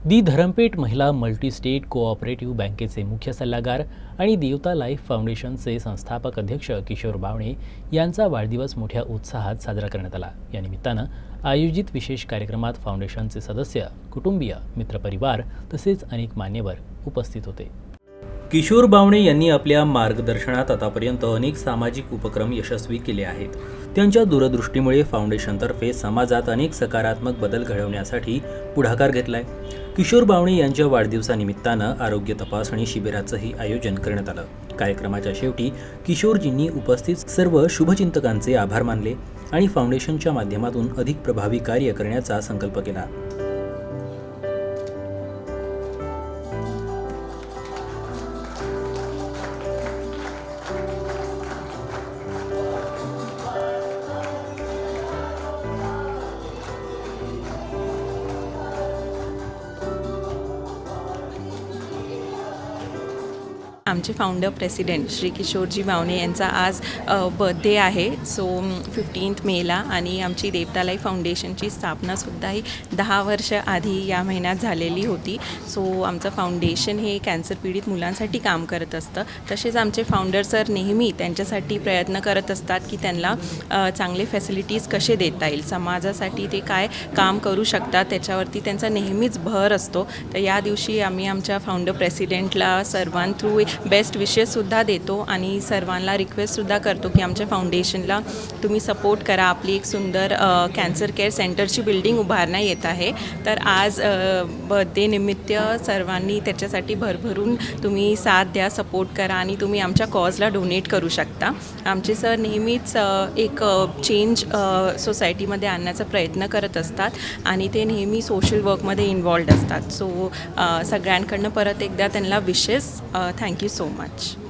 दी धरमपेठ महिला multi-state cooperative बँकेचे मुख्य सल्लागार आणि देवता लाईफ फाउंडेशनचे संस्थापक अध्यक्ष किशोर बावणे यांचा वाढदिवस मोठ्या उत्साहात साजरा करण्यात आला। या निमित्तानं आयोजित विशेष कार्यक्रमात फाउंडेशनचे सदस्य, कुटुंबीय, मित्रपरिवार तसेच अनेक मान्यवर उपस्थित होते। किशोर बावणे यांनी आपल्या मार्गदर्शनात आतापर्यंत अनेक सामाजिक उपक्रम यशस्वी केले आहेत। त्यांच्या दूरदृष्टीमुळे फाउंडेशनतर्फे समाजात अनेक सकारात्मक बदल घडवण्यासाठी पुढाकार घेतलाय। किशोर बावणे यांच्या वाढदिवसानिमित्तानं आरोग्य तपासणी शिबिराचंही आयोजन करण्यात आलं। कार्यक्रमाच्या शेवटी किशोरजींनी उपस्थित सर्व शुभचिंतकांचे आभार मानले आणि फाउंडेशनच्या माध्यमातून अधिक प्रभावी कार्य करण्याचा संकल्प केला। आमचे फाउंडर प्रेसिडेंट श्री किशोरजी बावणे यांचा आज बर्थडे आहे। सो 15 मेला आणि आमची देवता लाईफ फाउंडेशनची स्थापनासुद्धा ही 10 वर्ष आधी या महिन्यात झालेली होती। सो आमचं फाउंडेशन हे कॅन्सर पीडित मुलांसाठी काम करत असतं। तसेच आमचे फाउंडर सर नेहमी त्यांच्यासाठी प्रयत्न करत असतात की त्यांना चांगले फॅसिलिटीज कसे देता येईल, समाजासाठी ते काय काम करू शकतात त्याच्यावरती त्यांचा नेहमीच भर असतो। तर या दिवशी आम्ही आमच्या फाउंडर प्रेसिडेंटला सर्वांथ्रू बेस्ट विशेससुद्धा देतो आणि सर्वांना रिक्वेस्टसुद्धा करतो की आमच्या फाउंडेशनला तुम्ही सपोर्ट करा। आपली एक सुंदर कॅन्सर केअर सेंटरची बिल्डिंग उभारण्यात येत आहे। तर आज बर्थडे निमित्त सर्वांनी त्याच्यासाठी भरभरून तुम्ही साथ द्या, सपोर्ट करा आणि तुम्ही आमच्या कॉजला डोनेट करू शकता। आमचे सर नेहमीच एक चेंज सोसायटीमध्ये आणण्याचा प्रयत्न करत असतात आणि ते नेहमी सोशल वर्कमध्ये इन्वॉल्ड असतात। सो सगळ्यांकडनं परत एकदा त्यांना विशेस थँक्यू so much.